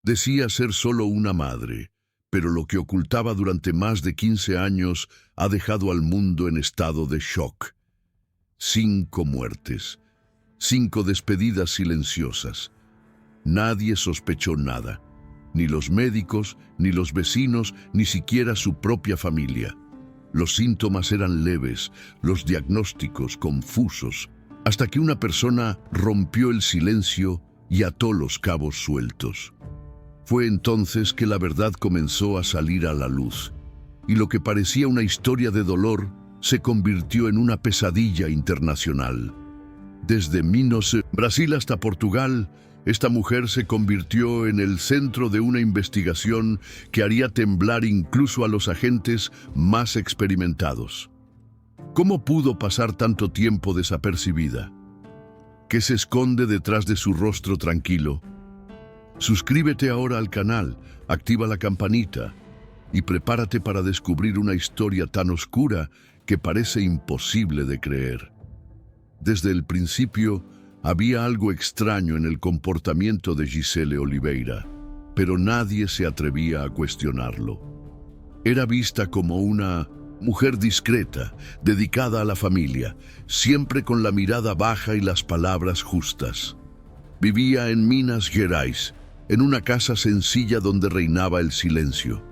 Decía ser solo una madre, pero lo que ocultaba durante más de 15 años ha dejado al mundo en estado de shock. 5 muertes, 5 despedidas silenciosas. Nadie sospechó nada, ni los médicos, ni los vecinos, ni siquiera su propia familia. Los síntomas eran leves, los diagnósticos confusos, hasta que una persona rompió el silencio y ató los cabos sueltos. Fue entonces que la verdad comenzó a salir a la luz, y lo que parecía una historia de dolor se convirtió en una pesadilla internacional. Desde Minas, Brasil hasta Portugal, esta mujer se convirtió en el centro de una investigación que haría temblar incluso a los agentes más experimentados. ¿Cómo pudo pasar tanto tiempo desapercibida? ¿Qué se esconde detrás de su rostro tranquilo? Suscríbete ahora al canal, activa la campanita y prepárate para descubrir una historia tan oscura que parece imposible de creer. Desde el principio, había algo extraño en el comportamiento de Gisele Oliveira, pero nadie se atrevía a cuestionarlo. Era vista como una mujer discreta, dedicada a la familia, siempre con la mirada baja y las palabras justas. Vivía en Minas Gerais, en una casa sencilla donde reinaba el silencio.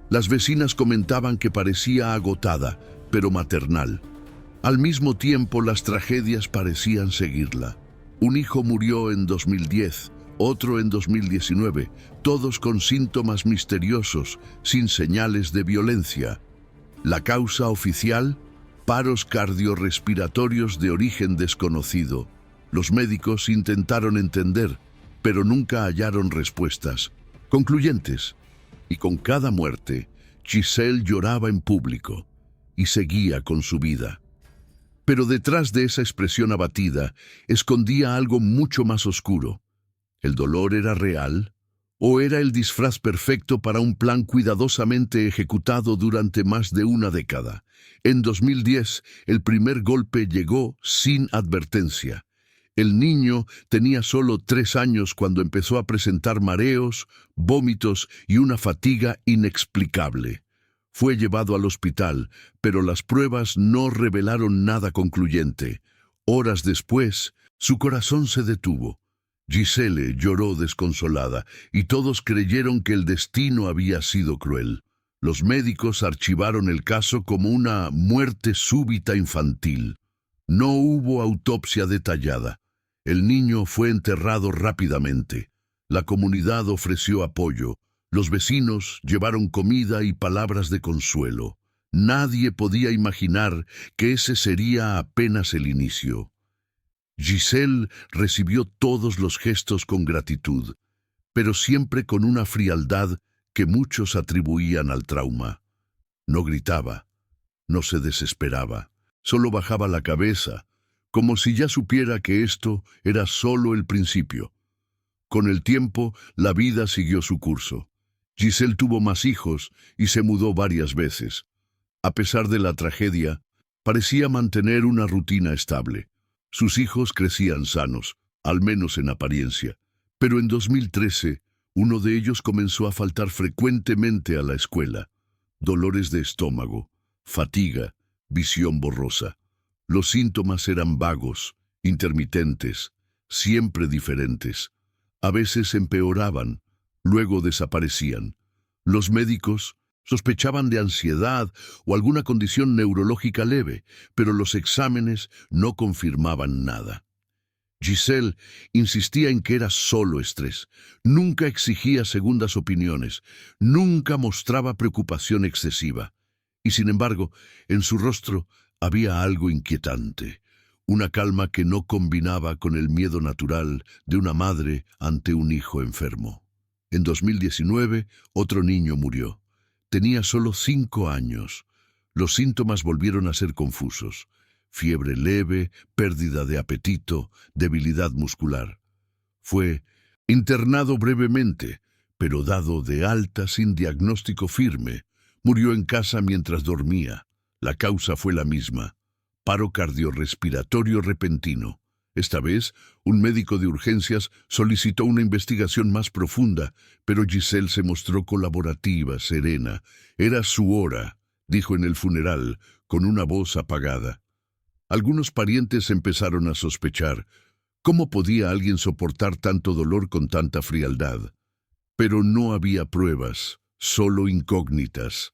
Las vecinas comentaban que parecía agotada, pero maternal. Al mismo tiempo, las tragedias parecían seguirla. Un hijo murió en 2010, otro en 2019, todos con síntomas misteriosos, sin señales de violencia. La causa oficial: paros cardiorrespiratorios de origen desconocido. Los médicos intentaron entender, pero nunca hallaron respuestas concluyentes. Y con cada muerte, Gisele lloraba en público y seguía con su vida. Pero detrás de esa expresión abatida, escondía algo mucho más oscuro. ¿El dolor era real? ¿O era el disfraz perfecto para un plan cuidadosamente ejecutado durante más de una década? En 2010, el primer golpe llegó sin advertencia. El niño tenía solo 3 años cuando empezó a presentar mareos, vómitos y una fatiga inexplicable. Fue llevado al hospital, pero las pruebas no revelaron nada concluyente. Horas después, su corazón se detuvo. Gisele lloró desconsolada, y todos creyeron que el destino había sido cruel. Los médicos archivaron el caso como una muerte súbita infantil. No hubo autopsia detallada. El niño fue enterrado rápidamente. La comunidad ofreció apoyo. Los vecinos llevaron comida y palabras de consuelo. Nadie podía imaginar que ese sería apenas el inicio. Gisele recibió todos los gestos con gratitud, pero siempre con una frialdad que muchos atribuían al trauma. No gritaba, no se desesperaba, solo bajaba la cabeza, como si ya supiera que esto era solo el principio. Con el tiempo, la vida siguió su curso. Gisele tuvo más hijos y se mudó varias veces. A pesar de la tragedia, parecía mantener una rutina estable. Sus hijos crecían sanos, al menos en apariencia. Pero en 2013, uno de ellos comenzó a faltar frecuentemente a la escuela. Dolores de estómago, fatiga, visión borrosa. Los síntomas eran vagos, intermitentes, siempre diferentes. A veces empeoraban, luego desaparecían. Los médicos sospechaban de ansiedad o alguna condición neurológica leve, pero los exámenes no confirmaban nada. Gisele insistía en que era solo estrés. Nunca exigía segundas opiniones, nunca mostraba preocupación excesiva. Y sin embargo, en su rostro había algo inquietante, una calma que no combinaba con el miedo natural de una madre ante un hijo enfermo. En 2019, otro niño murió. Tenía solo 5 años. Los síntomas volvieron a ser confusos. Fiebre leve, pérdida de apetito, debilidad muscular. Fue internado brevemente, pero dado de alta sin diagnóstico firme. Murió en casa mientras dormía. La causa fue la misma: paro cardiorrespiratorio repentino. Esta vez, un médico de urgencias solicitó una investigación más profunda, pero Giselle se mostró colaborativa, serena. Era su hora, dijo en el funeral, con una voz apagada. Algunos parientes empezaron a sospechar. ¿Cómo podía alguien soportar tanto dolor con tanta frialdad? Pero no había pruebas, solo incógnitas.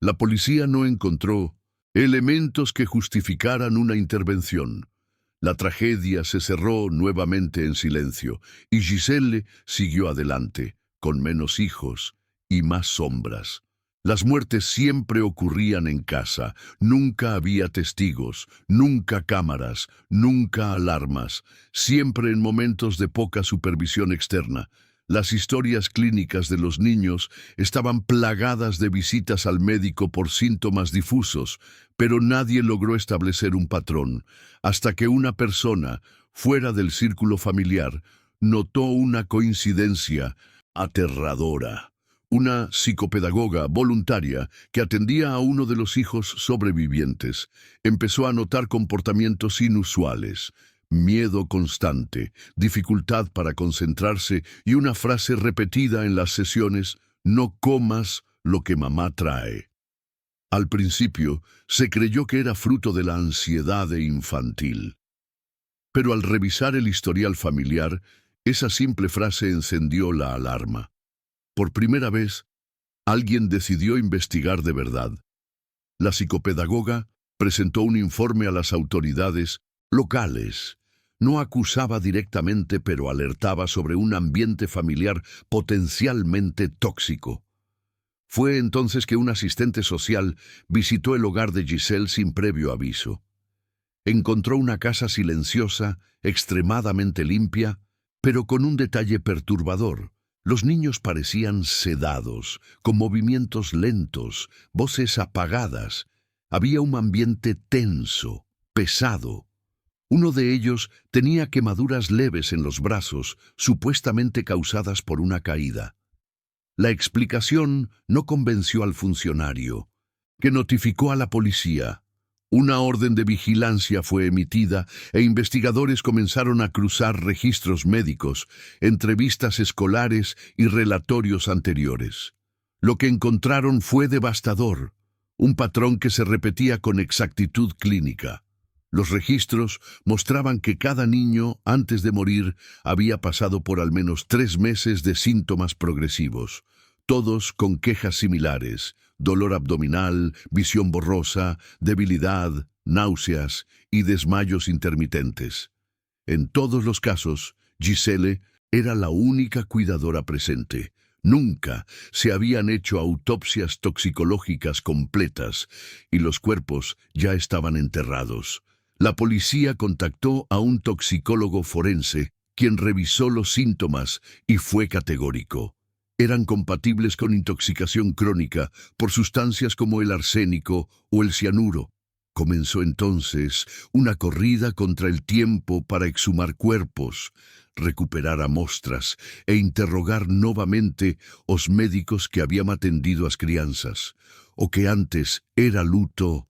La policía no encontró elementos que justificaran una intervención. La tragedia se cerró nuevamente en silencio y Giselle siguió adelante, con menos hijos y más sombras. Las muertes siempre ocurrían en casa, nunca había testigos, nunca cámaras, nunca alarmas, siempre en momentos de poca supervisión externa. Las historias clínicas de los niños estaban plagadas de visitas al médico por síntomas difusos, pero nadie logró establecer un patrón, hasta que una persona, fuera del círculo familiar, notó una coincidencia aterradora. Una psicopedagoga voluntaria que atendía a uno de los hijos sobrevivientes empezó a notar comportamientos inusuales. Miedo constante, dificultad para concentrarse y una frase repetida en las sesiones: no comas lo que mamá trae. Al principio, se creyó que era fruto de la ansiedad infantil. Pero al revisar el historial familiar, esa simple frase encendió la alarma. Por primera vez, alguien decidió investigar de verdad. La psicopedagoga presentó un informe a las autoridades locales. No acusaba directamente, pero alertaba sobre un ambiente familiar potencialmente tóxico. Fue entonces que un asistente social visitó el hogar de Giselle sin previo aviso. Encontró una casa silenciosa, extremadamente limpia, pero con un detalle perturbador. Los niños parecían sedados, con movimientos lentos, voces apagadas. Había un ambiente tenso, pesado. Uno de ellos tenía quemaduras leves en los brazos, supuestamente causadas por una caída. La explicación no convenció al funcionario, que notificó a la policía. Una orden de vigilancia fue emitida e investigadores comenzaron a cruzar registros médicos, entrevistas escolares y relatorios anteriores. Lo que encontraron fue devastador, un patrón que se repetía con exactitud clínica. Los registros mostraban que cada niño, antes de morir, había pasado por al menos 3 meses de síntomas progresivos, todos con quejas similares: dolor abdominal, visión borrosa, debilidad, náuseas y desmayos intermitentes. En todos los casos, Giselle era la única cuidadora presente. Nunca se habían hecho autopsias toxicológicas completas y los cuerpos ya estaban enterrados. La policía contactó a un toxicólogo forense, quien revisó los síntomas y fue categórico. Eran compatibles con intoxicación crónica por sustancias como el arsénico o el cianuro. Comenzó entonces una corrida contra el tiempo para exhumar cuerpos, recuperar amostras e interrogar novamente os médicos que habían atendido as crianças, o que antes era luto,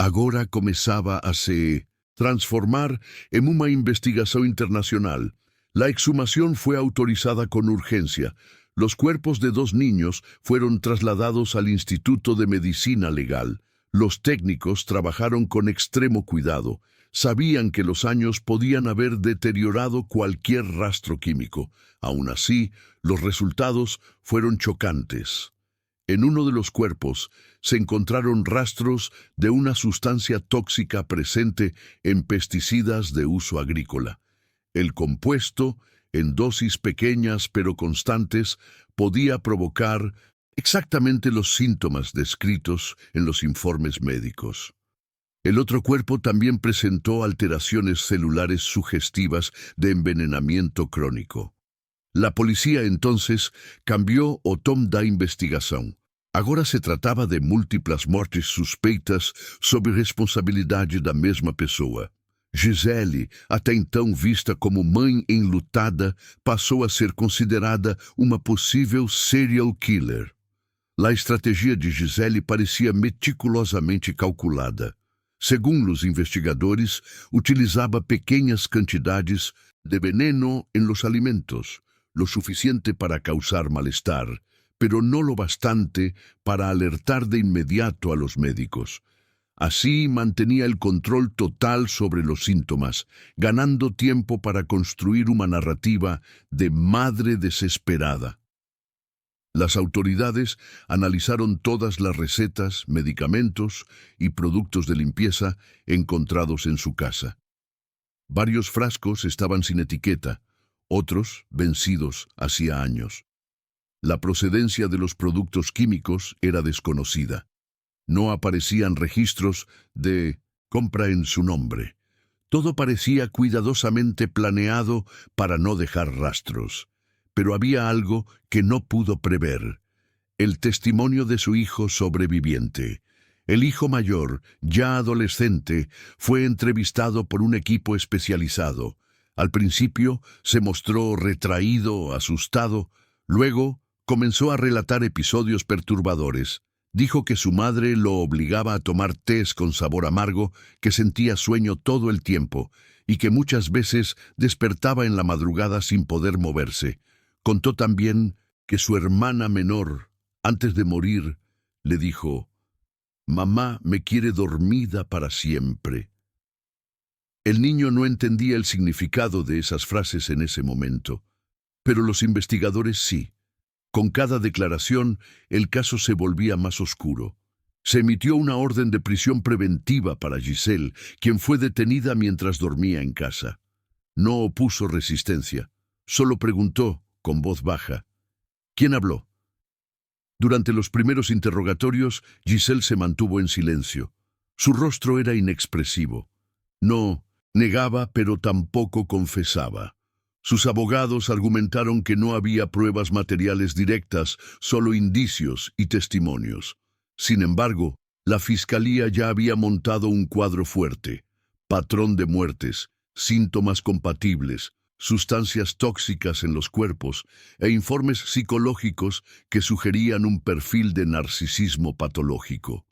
agora começava a se transformar en una investigación internacional. La exhumación fue autorizada con urgencia. Los cuerpos de 2 niños fueron trasladados al Instituto de Medicina Legal. Los técnicos trabajaron con extremo cuidado. Sabían que los años podían haber deteriorado cualquier rastro químico. Aún así, los resultados fueron chocantes. En uno de los cuerpos se encontraron rastros de una sustancia tóxica presente en pesticidas de uso agrícola. El compuesto, en dosis pequeñas pero constantes, podía provocar exactamente los síntomas descritos en los informes médicos. El otro cuerpo también presentó alteraciones celulares sugestivas de envenenamiento crónico. La policía entonces cambió o tom da investigação. Agora se tratava de múltiplas mortes suspeitas sob responsabilidade da mesma pessoa. Giselle, até então vista como mãe enlutada, passou a ser considerada uma possível serial killer. A estratégia de Giselle parecia meticulosamente calculada. Según los investigadores, utilizaba pequeñas cantidades de veneno en los alimentos, lo suficiente para causar malestar, pero no lo bastante para alertar de inmediato a los médicos. Así mantenía el control total sobre los síntomas, ganando tiempo para construir una narrativa de madre desesperada. Las autoridades analizaron todas las recetas, medicamentos y productos de limpieza encontrados en su casa. Varios frascos estaban sin etiqueta, otros vencidos hacía años. La procedencia de los productos químicos era desconocida. No aparecían registros de compra en su nombre. Todo parecía cuidadosamente planeado para no dejar rastros. Pero había algo que no pudo prever: el testimonio de su hijo sobreviviente. El hijo mayor, ya adolescente, fue entrevistado por un equipo especializado. Al principio se mostró retraído, asustado. Luego comenzó a relatar episodios perturbadores. Dijo que su madre lo obligaba a tomar tés con sabor amargo, que sentía sueño todo el tiempo y que muchas veces despertaba en la madrugada sin poder moverse. Contó también que su hermana menor, antes de morir, le dijo: «Mamá me quiere dormida para siempre». El niño no entendía el significado de esas frases en ese momento, pero los investigadores sí. Con cada declaración, el caso se volvía más oscuro. Se emitió una orden de prisión preventiva para Giselle, quien fue detenida mientras dormía en casa. No opuso resistencia, solo preguntó, con voz baja: «¿Quién habló?». Durante los primeros interrogatorios, Giselle se mantuvo en silencio. Su rostro era inexpresivo. No negaba, pero tampoco confesaba. Sus abogados argumentaron que no había pruebas materiales directas, solo indicios y testimonios. Sin embargo, la fiscalía ya había montado un cuadro fuerte: patrón de muertes, síntomas compatibles, sustancias tóxicas en los cuerpos e informes psicológicos que sugerían un perfil de narcisismo patológico.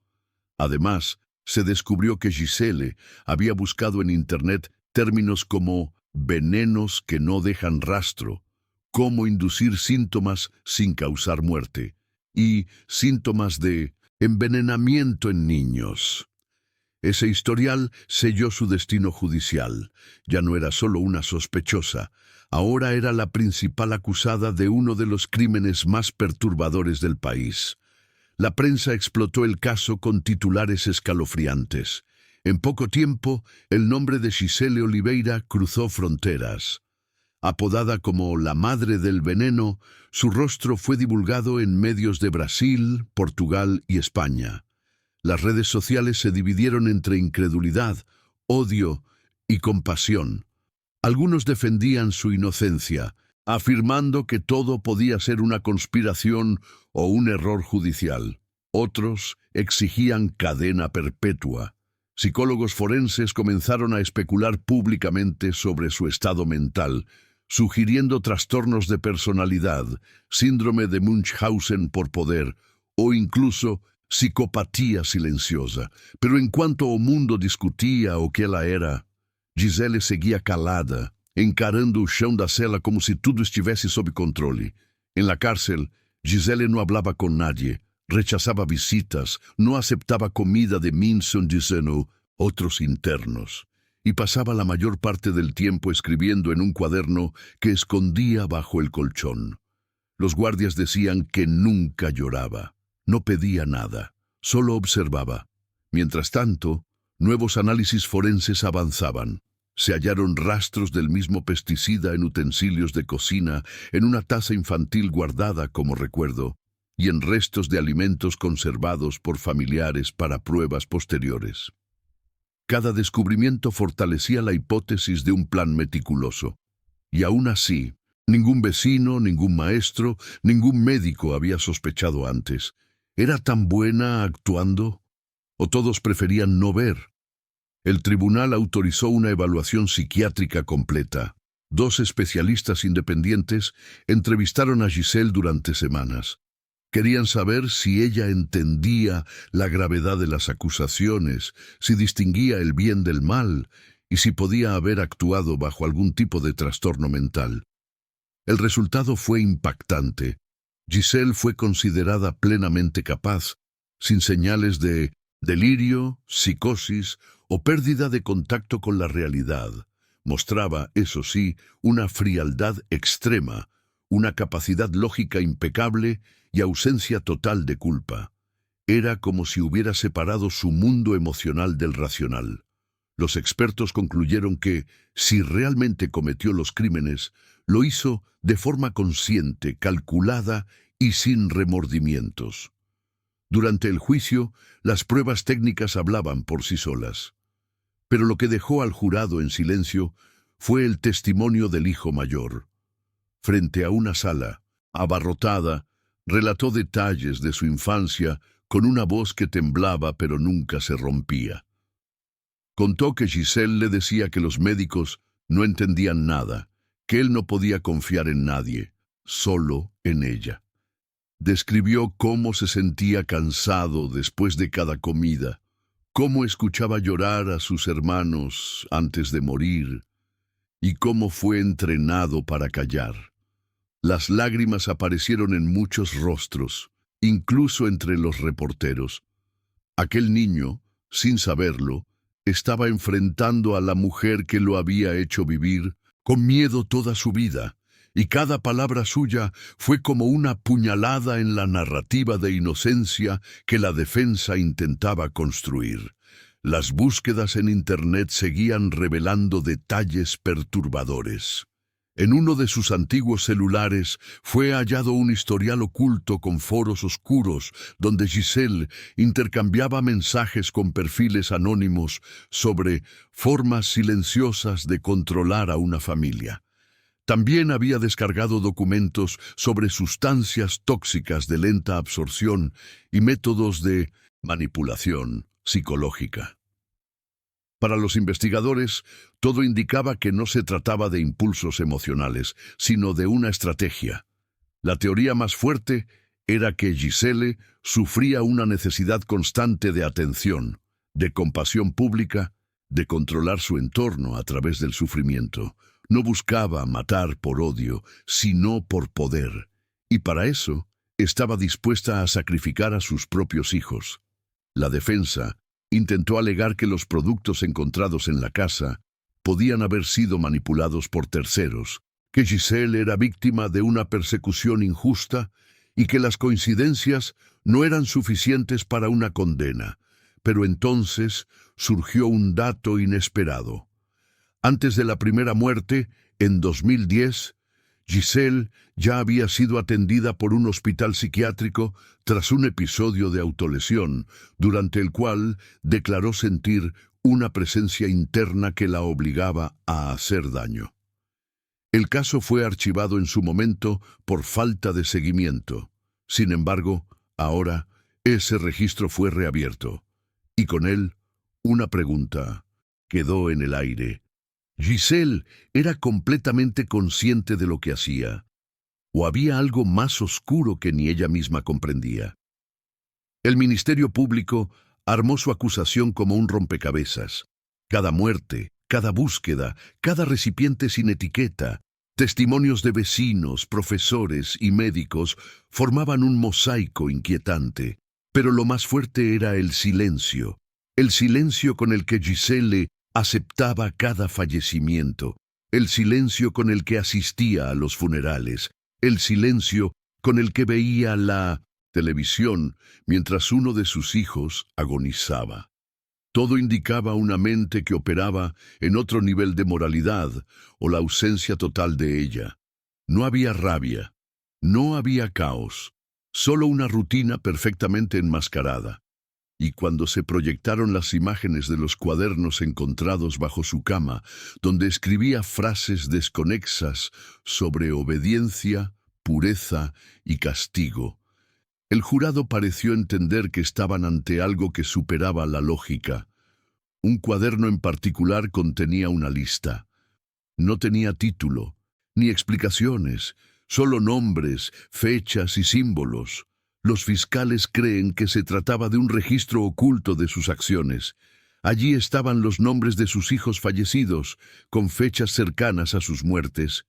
Además, se descubrió que Giselle había buscado en Internet términos como venenos que no dejan rastro, cómo inducir síntomas sin causar muerte, y síntomas de envenenamiento en niños. Ese historial selló su destino judicial. Ya no era solo una sospechosa, ahora era la principal acusada de uno de los crímenes más perturbadores del país. La prensa explotó el caso con titulares escalofriantes. En poco tiempo, el nombre de Giselle Oliveira cruzó fronteras. Apodada como la madre del veneno, su rostro fue divulgado en medios de Brasil, Portugal y España. Las redes sociales se dividieron entre incredulidad, odio y compasión. Algunos defendían su inocencia, afirmando que todo podía ser una conspiración o un error judicial. Otros exigían cadena perpetua. Psicólogos forenses comenzaron a especular públicamente sobre su estado mental, sugiriendo trastornos de personalidad, síndrome de Munchausen por poder o incluso psicopatía silenciosa. Pero en cuanto o mundo discutía o que ela era, Giselle seguia calada, encarando o chão da cela como si tudo estivesse sob controle. En la cárcel, Giselle no hablaba con nadie, rechazaba visitas, no aceptaba comida de Minson Giseno, otros internos, y pasaba la mayor parte del tiempo escribiendo en un cuaderno que escondía bajo el colchón. Los guardias decían que nunca lloraba, no pedía nada, solo observaba. Mientras tanto, nuevos análisis forenses avanzaban. Se hallaron rastros del mismo pesticida en utensilios de cocina, en una taza infantil guardada como recuerdo, y en restos de alimentos conservados por familiares para pruebas posteriores. Cada descubrimiento fortalecía la hipótesis de un plan meticuloso. Y aún así, ningún vecino, ningún maestro, ningún médico había sospechado antes. ¿Era tan buena actuando? ¿O todos preferían no ver? El tribunal autorizó una evaluación psiquiátrica completa. 2 especialistas independientes entrevistaron a Giselle durante semanas. Querían saber si ella entendía la gravedad de las acusaciones, si distinguía el bien del mal y si podía haber actuado bajo algún tipo de trastorno mental. El resultado fue impactante. Giselle fue considerada plenamente capaz, sin señales de delirio, psicosis o pérdida de contacto con la realidad. Mostraba, eso sí, una frialdad extrema, una capacidad lógica impecable y ausencia total de culpa. Era como si hubiera separado su mundo emocional del racional. Los expertos concluyeron que, si realmente cometió los crímenes, lo hizo de forma consciente, calculada y sin remordimientos. Durante el juicio, las pruebas técnicas hablaban por sí solas. Pero lo que dejó al jurado en silencio fue el testimonio del hijo mayor. Frente a una sala, abarrotada, relató detalles de su infancia con una voz que temblaba pero nunca se rompía. Contó que Giselle le decía que los médicos no entendían nada, que él no podía confiar en nadie, solo en ella. Describió cómo se sentía cansado después de cada comida, cómo escuchaba llorar a sus hermanos antes de morir y cómo fue entrenado para callar. Las lágrimas aparecieron en muchos rostros, incluso entre los reporteros. Aquel niño, sin saberlo, estaba enfrentando a la mujer que lo había hecho vivir con miedo toda su vida, y cada palabra suya fue como una puñalada en la narrativa de inocencia que la defensa intentaba construir. Las búsquedas en Internet seguían revelando detalles perturbadores. En uno de sus antiguos celulares fue hallado un historial oculto con foros oscuros donde Giselle intercambiaba mensajes con perfiles anónimos sobre formas silenciosas de controlar a una familia. También había descargado documentos sobre sustancias tóxicas de lenta absorción y métodos de manipulación psicológica. Para los investigadores, todo indicaba que no se trataba de impulsos emocionales, sino de una estrategia. La teoría más fuerte era que Giselle sufría una necesidad constante de atención, de compasión pública, de controlar su entorno a través del sufrimiento. No buscaba matar por odio, sino por poder, y para eso estaba dispuesta a sacrificar a sus propios hijos. La defensa intentó alegar que los productos encontrados en la casa podían haber sido manipulados por terceros, que Giselle era víctima de una persecución injusta y que las coincidencias no eran suficientes para una condena. Pero entonces surgió un dato inesperado. Antes de la primera muerte, en 2010, Giselle ya había sido atendida por un hospital psiquiátrico tras un episodio de autolesión, durante el cual declaró sentir una presencia interna que la obligaba a hacer daño. El caso fue archivado en su momento por falta de seguimiento. Sin embargo, ahora ese registro fue reabierto, y con él una pregunta quedó en el aire. Giselle era completamente consciente de lo que hacía, o había algo más oscuro que ni ella misma comprendía. El Ministerio Público armó su acusación como un rompecabezas. Cada muerte, cada búsqueda, cada recipiente sin etiqueta, testimonios de vecinos, profesores y médicos formaban un mosaico inquietante. Pero lo más fuerte era el silencio con el que Giselle aceptaba cada fallecimiento, el silencio con el que asistía a los funerales, el silencio con el que veía la televisión mientras uno de sus hijos agonizaba. Todo indicaba una mente que operaba en otro nivel de moralidad o la ausencia total de ella. No había rabia, no había caos, solo una rutina perfectamente enmascarada. Y cuando se proyectaron las imágenes de los cuadernos encontrados bajo su cama, donde escribía frases desconexas sobre obediencia, pureza y castigo, el jurado pareció entender que estaban ante algo que superaba la lógica. Un cuaderno en particular contenía una lista. No tenía título, ni explicaciones, solo nombres, fechas y símbolos. Los fiscales creen que se trataba de un registro oculto de sus acciones. Allí estaban los nombres de sus hijos fallecidos, con fechas cercanas a sus muertes,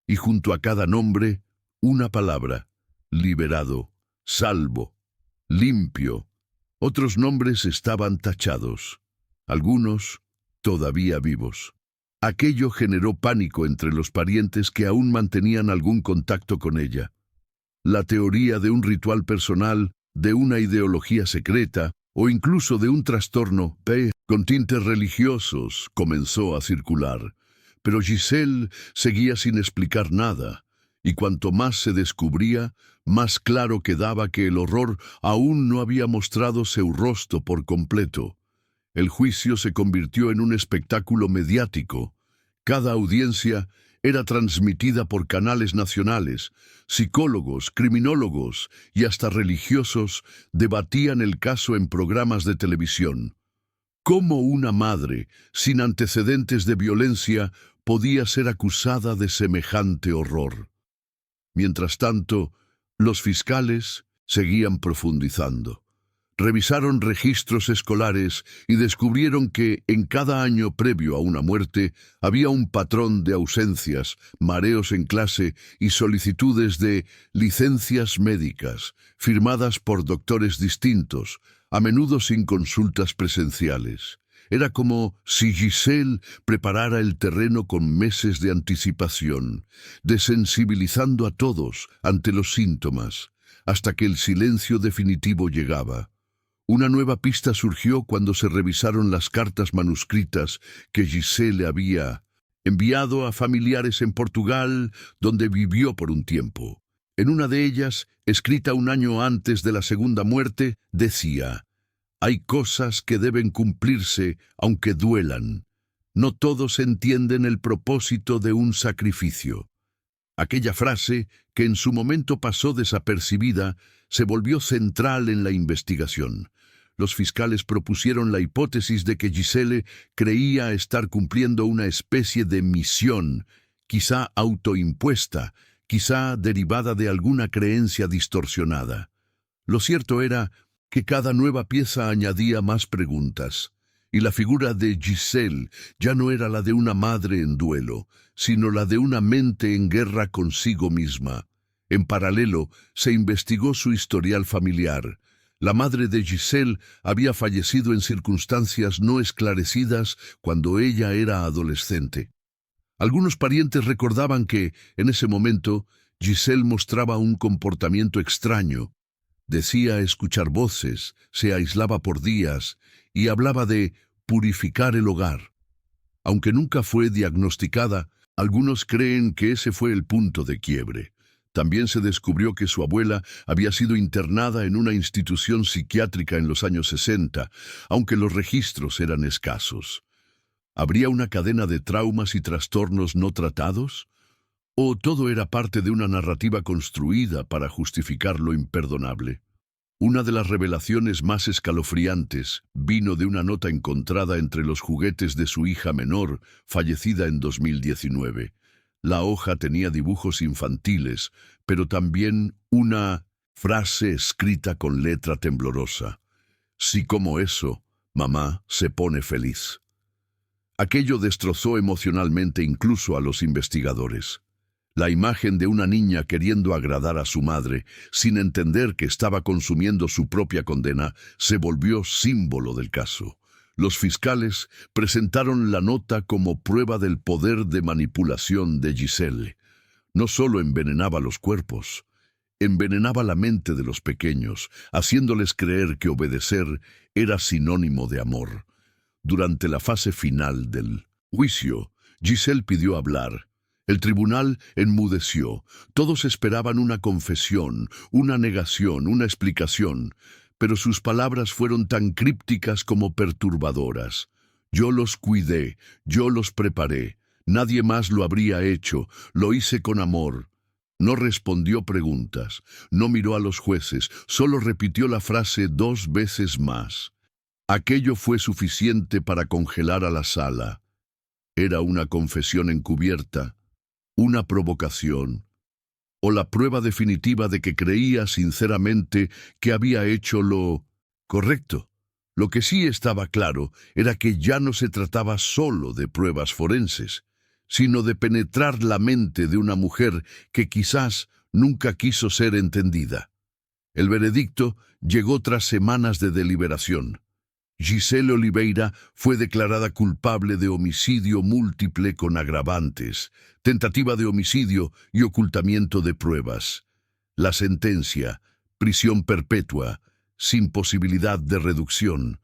y junto a cada nombre, una palabra: liberado, salvo, limpio. Otros nombres estaban tachados, algunos todavía vivos. Aquello generó pánico entre los parientes que aún mantenían algún contacto con ella. La teoría de un ritual personal, de una ideología secreta, o incluso de un trastorno con tintes religiosos comenzó a circular. Pero Giselle seguía sin explicar nada, y cuanto más se descubría, más claro quedaba que el horror aún no había mostrado su rostro por completo. El juicio se convirtió en un espectáculo mediático. Cada audiencia era transmitida por canales nacionales. Psicólogos, criminólogos y hasta religiosos debatían el caso en programas de televisión. ¿Cómo una madre, sin antecedentes de violencia, podía ser acusada de semejante horror? Mientras tanto, los fiscales seguían profundizando. Revisaron registros escolares y descubrieron que en cada año previo a una muerte había un patrón de ausencias, mareos en clase y solicitudes de licencias médicas, firmadas por doctores distintos, a menudo sin consultas presenciales. Era como si Giselle preparara el terreno con meses de anticipación, desensibilizando a todos ante los síntomas, hasta que el silencio definitivo llegaba. Una nueva pista surgió cuando se revisaron las cartas manuscritas que Giselle había enviado a familiares en Portugal, donde vivió por un tiempo. En una de ellas, escrita un año antes de la segunda muerte, decía: «Hay cosas que deben cumplirse aunque duelan. No todos entienden el propósito de un sacrificio». Aquella frase, que en su momento pasó desapercibida, se volvió central en la investigación. Los fiscales propusieron la hipótesis de que Giselle creía estar cumpliendo una especie de misión, quizá autoimpuesta, quizá derivada de alguna creencia distorsionada. Lo cierto era que cada nueva pieza añadía más preguntas, y la figura de Giselle ya no era la de una madre en duelo, sino la de una mente en guerra consigo misma. En paralelo, se investigó su historial familiar. La madre de Giselle había fallecido en circunstancias no esclarecidas cuando ella era adolescente. Algunos parientes recordaban que, en ese momento, Giselle mostraba un comportamiento extraño. Decía escuchar voces, se aislaba por días y hablaba de purificar el hogar. Aunque nunca fue diagnosticada, algunos creen que ese fue el punto de quiebre. También se descubrió que su abuela había sido internada en una institución psiquiátrica en los años 60, aunque los registros eran escasos. ¿Habría una cadena de traumas y trastornos no tratados? ¿O todo era parte de una narrativa construida para justificar lo imperdonable? Una de las revelaciones más escalofriantes vino de una nota encontrada entre los juguetes de su hija menor, fallecida en 2019. La hoja tenía dibujos infantiles, pero también una frase escrita con letra temblorosa: «Si como eso, mamá se pone feliz». Aquello destrozó emocionalmente incluso a los investigadores. La imagen de una niña queriendo agradar a su madre, sin entender que estaba consumiendo su propia condena, se volvió símbolo del caso. Los fiscales presentaron la nota como prueba del poder de manipulación de Giselle. No solo envenenaba los cuerpos, envenenaba la mente de los pequeños, haciéndoles creer que obedecer era sinónimo de amor. Durante la fase final del juicio, Giselle pidió hablar. El tribunal enmudeció. Todos esperaban una confesión, una negación, una explicación, pero sus palabras fueron tan crípticas como perturbadoras. «Yo los cuidé, yo los preparé. Nadie más lo habría hecho. Lo hice con amor». No respondió preguntas, no miró a los jueces, solo repitió la frase 2 veces más. Aquello fue suficiente para congelar a la sala. Era una confesión encubierta, una provocación, o la prueba definitiva de que creía sinceramente que había hecho lo correcto. Lo que sí estaba claro era que ya no se trataba solo de pruebas forenses, sino de penetrar la mente de una mujer que quizás nunca quiso ser entendida. El veredicto llegó tras semanas de deliberación. Giselle Oliveira fue declarada culpable de homicidio múltiple con agravantes, tentativa de homicidio y ocultamiento de pruebas. La sentencia, prisión perpetua, sin posibilidad de reducción.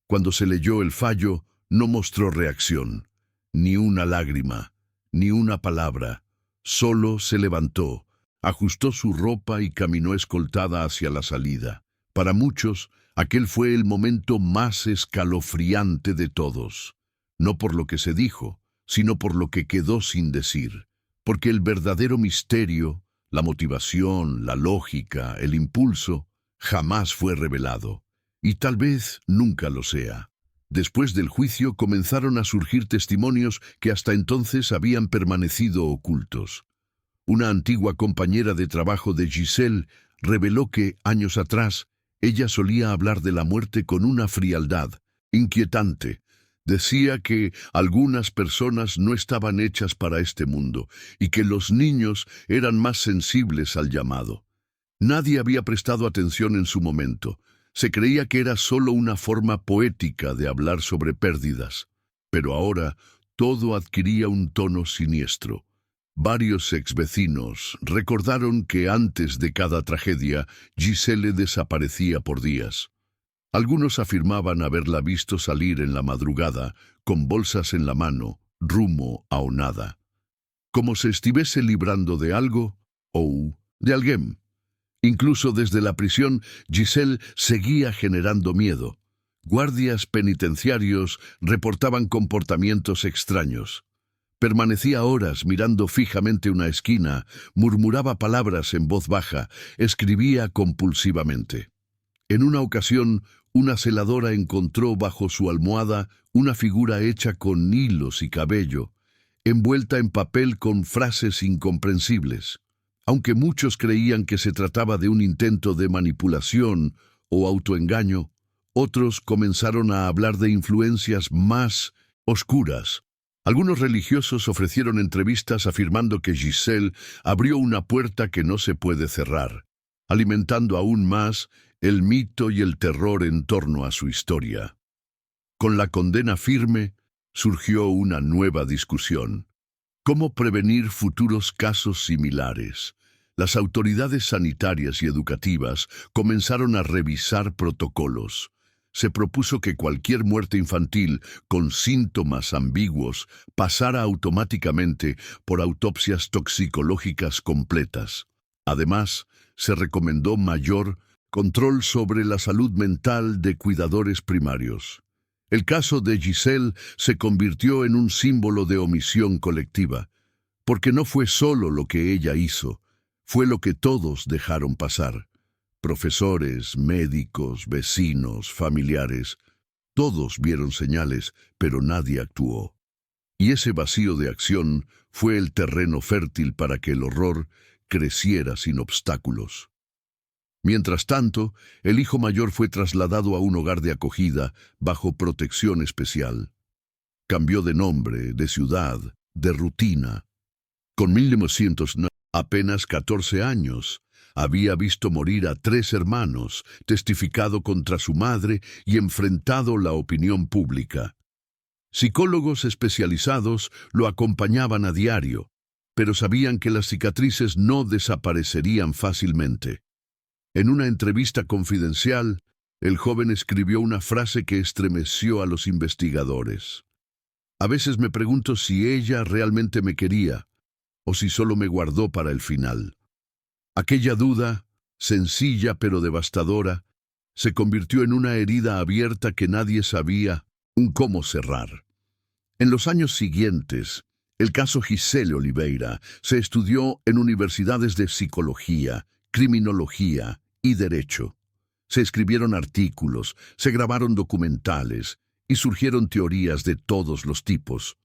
Cuando se leyó el fallo, no mostró reacción, ni una lágrima, ni una palabra. Solo se levantó, ajustó su ropa y caminó escoltada hacia la salida. Para muchos, aquel fue el momento más escalofriante de todos. No por lo que se dijo, sino por lo que quedó sin decir. Porque el verdadero misterio, la motivación, la lógica, el impulso, jamás fue revelado. Y tal vez nunca lo sea. Después del juicio comenzaron a surgir testimonios que hasta entonces habían permanecido ocultos. Una antigua compañera de trabajo de Giselle reveló que, años atrás, ella solía hablar de la muerte con una frialdad inquietante. Decía que algunas personas no estaban hechas para este mundo y que los niños eran más sensibles al llamado. Nadie había prestado atención en su momento. Se creía que era solo una forma poética de hablar sobre pérdidas. Pero ahora todo adquiría un tono siniestro. Varios exvecinos recordaron que antes de cada tragedia, Giselle desaparecía por días. Algunos afirmaban haberla visto salir en la madrugada, con bolsas en la mano, rumbo a nada. Como si estuviese librando de algo o de alguien. Incluso desde la prisión, Giselle seguía generando miedo. Guardias penitenciarios reportaban comportamientos extraños. Permanecía horas mirando fijamente una esquina, murmuraba palabras en voz baja, escribía compulsivamente. En una ocasión, una celadora encontró bajo su almohada una figura hecha con hilos y cabello, envuelta en papel con frases incomprensibles. Aunque muchos creían que se trataba de un intento de manipulación o autoengaño, otros comenzaron a hablar de influencias más oscuras. Algunos religiosos ofrecieron entrevistas afirmando que Giselle abrió una puerta que no se puede cerrar, alimentando aún más el mito y el terror en torno a su historia. Con la condena firme, surgió una nueva discusión. ¿Cómo prevenir futuros casos similares? Las autoridades sanitarias y educativas comenzaron a revisar protocolos. Se propuso que cualquier muerte infantil con síntomas ambiguos pasara automáticamente por autopsias toxicológicas completas. Además, se recomendó mayor control sobre la salud mental de cuidadores primarios. El caso de Giselle se convirtió en un símbolo de omisión colectiva, porque no fue solo lo que ella hizo, fue lo que todos dejaron pasar. Profesores, médicos, vecinos, familiares, todos vieron señales, pero nadie actuó. Y ese vacío de acción fue el terreno fértil para que el horror creciera sin obstáculos. Mientras tanto, el hijo mayor fue trasladado a un hogar de acogida bajo protección especial. Cambió de nombre, de ciudad, de rutina. Con 1909, apenas 14 años, había visto morir a 3 hermanos, testificado contra su madre y enfrentado la opinión pública. Psicólogos especializados lo acompañaban a diario, pero sabían que las cicatrices no desaparecerían fácilmente. En una entrevista confidencial, el joven escribió una frase que estremeció a los investigadores. A veces me pregunto si ella realmente me quería, o si solo me guardó para el final. Aquella duda, sencilla pero devastadora, se convirtió en una herida abierta que nadie sabía cómo cerrar. En los años siguientes, el caso Giselle Oliveira se estudió en universidades de psicología, criminología y derecho. Se escribieron artículos, se grabaron documentales y surgieron teorías de todos los tipos.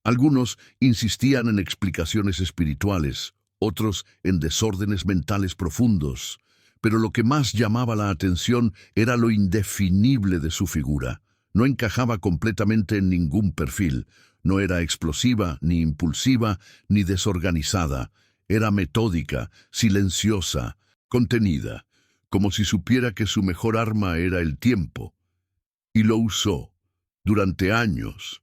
Algunos insistían en explicaciones espirituales, otros en desórdenes mentales profundos. Pero lo que más llamaba la atención era lo indefinible de su figura. No encajaba completamente en ningún perfil. No era explosiva, ni impulsiva, ni desorganizada. Era metódica, silenciosa, contenida, como si supiera que su mejor arma era el tiempo. Y lo usó durante años,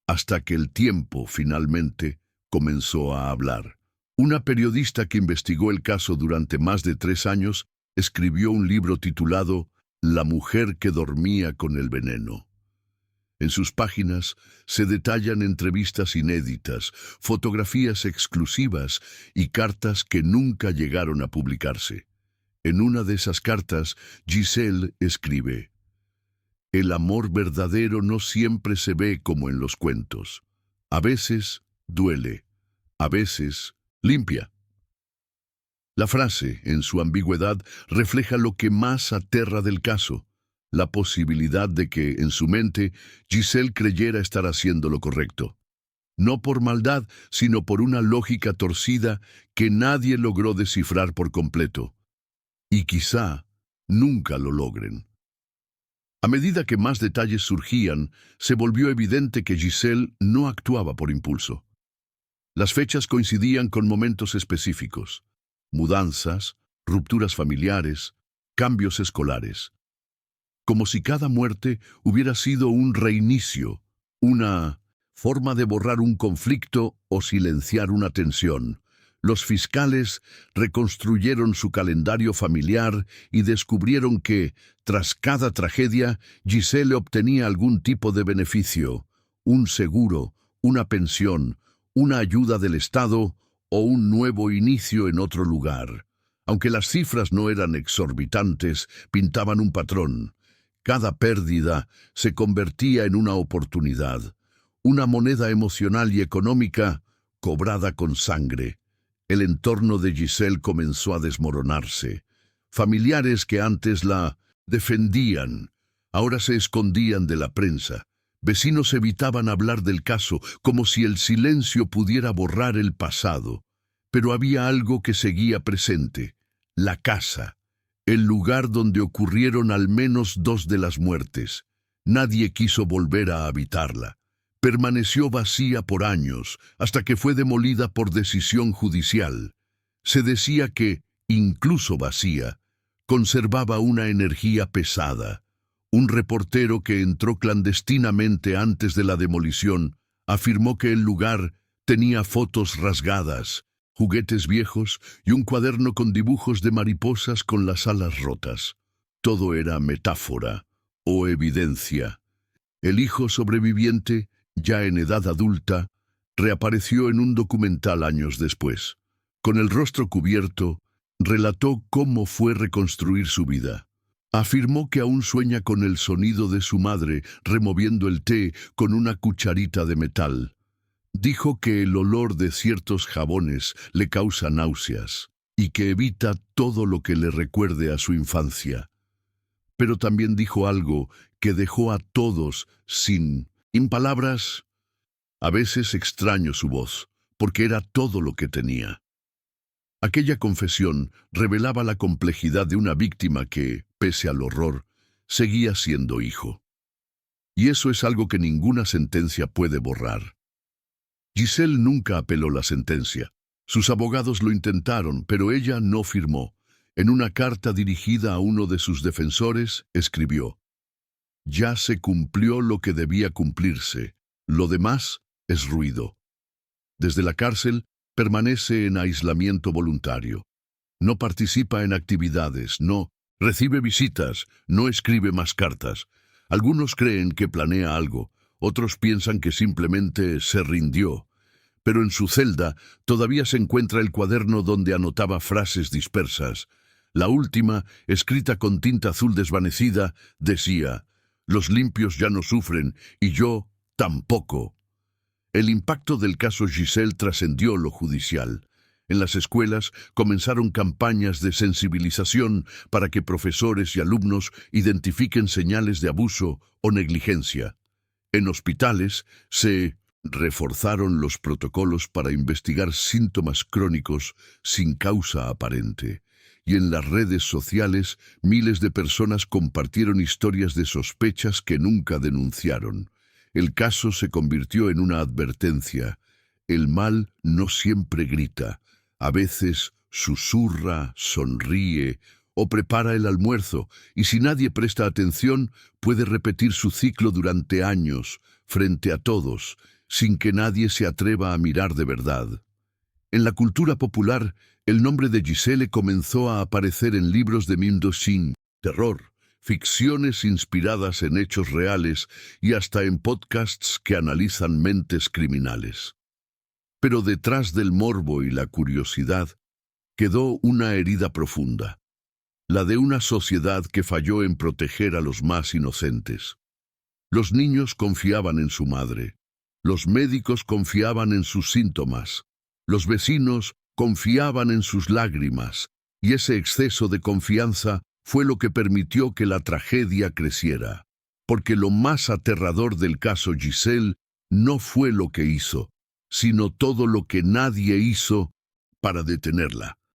hasta que el tiempo finalmente comenzó a hablar. Una periodista que investigó el caso durante más de 3 años escribió un libro titulado La mujer que dormía con el veneno. En sus páginas se detallan entrevistas inéditas, fotografías exclusivas y cartas que nunca llegaron a publicarse. En una de esas cartas, Giselle escribe: "El amor verdadero no siempre se ve como en los cuentos. A veces duele, a veces limpia". La frase, en su ambigüedad, refleja lo que más aterra del caso: la posibilidad de que, en su mente, Giselle creyera estar haciendo lo correcto. No por maldad, sino por una lógica torcida que nadie logró descifrar por completo. Y quizá nunca lo logren. A medida que más detalles surgían, se volvió evidente que Giselle no actuaba por impulso. Las fechas coincidían con momentos específicos: mudanzas, rupturas familiares, cambios escolares. Como si cada muerte hubiera sido un reinicio, una forma de borrar un conflicto o silenciar una tensión. Los fiscales reconstruyeron su calendario familiar y descubrieron que, tras cada tragedia, Giselle obtenía algún tipo de beneficio: un seguro, una pensión, una ayuda del Estado o un nuevo inicio en otro lugar. Aunque las cifras no eran exorbitantes, pintaban un patrón. Cada pérdida se convertía en una oportunidad, una moneda emocional y económica cobrada con sangre. El entorno de Giselle comenzó a desmoronarse. Familiares que antes la defendían, ahora se escondían de la prensa. Vecinos evitaban hablar del caso, como si el silencio pudiera borrar el pasado. Pero había algo que seguía presente: la casa. El lugar donde ocurrieron al menos 2 de las muertes. Nadie quiso volver a habitarla. Permaneció vacía por años, hasta que fue demolida por decisión judicial. Se decía que, incluso vacía, conservaba una energía pesada. Un reportero que entró clandestinamente antes de la demolición afirmó que el lugar tenía fotos rasgadas, juguetes viejos y un cuaderno con dibujos de mariposas con las alas rotas. Todo era metáfora o evidencia. El hijo sobreviviente, ya en edad adulta, reapareció en un documental años después. Con el rostro cubierto, relató cómo fue reconstruir su vida. Afirmó que aún sueña con el sonido de su madre removiendo el té con una cucharita de metal. Dijo que el olor de ciertos jabones le causa náuseas y que evita todo lo que le recuerde a su infancia. Pero también dijo algo que dejó a todos sin palabras. A veces extraño su voz, porque era todo lo que tenía. Aquella confesión revelaba la complejidad de una víctima que, pese al horror, seguía siendo hijo. Y eso es algo que ninguna sentencia puede borrar. Giselle nunca apeló la sentencia. Sus abogados lo intentaron, pero ella no firmó. En una carta dirigida a uno de sus defensores, escribió: "Ya se cumplió lo que debía cumplirse. Lo demás es ruido". Desde la cárcel, permanece en aislamiento voluntario. No participa en actividades, no recibe visitas, no escribe más cartas. Algunos creen que planea algo, otros piensan que simplemente se rindió. Pero en su celda todavía se encuentra el cuaderno donde anotaba frases dispersas. La última, escrita con tinta azul desvanecida, decía: "Los limpios ya no sufren, y yo tampoco". El impacto del caso Giselle trascendió lo judicial. En las escuelas comenzaron campañas de sensibilización para que profesores y alumnos identifiquen señales de abuso o negligencia. En hospitales se Reforzaron los protocolos para investigar síntomas crónicos sin causa aparente. Y en las redes sociales, miles de personas compartieron historias de sospechas que nunca denunciaron. El caso se convirtió en una advertencia. El mal no siempre grita. A veces susurra, sonríe o prepara el almuerzo, y si nadie presta atención, puede repetir su ciclo durante años, frente a todos, sin que nadie se atreva a mirar de verdad. En la cultura popular, el nombre de Giselle comenzó a aparecer en libros de mundo sin terror, ficciones inspiradas en hechos reales y hasta en podcasts que analizan mentes criminales. Pero detrás del morbo y la curiosidad quedó una herida profunda, la de una sociedad que falló en proteger a los más inocentes. Los niños confiaban en su madre, los médicos confiaban en sus síntomas, los vecinos confiaban en sus lágrimas, y ese exceso de confianza fue lo que permitió que la tragedia creciera. Porque lo más aterrador del caso Giselle no fue lo que hizo, sino todo lo que nadie hizo para detenerla.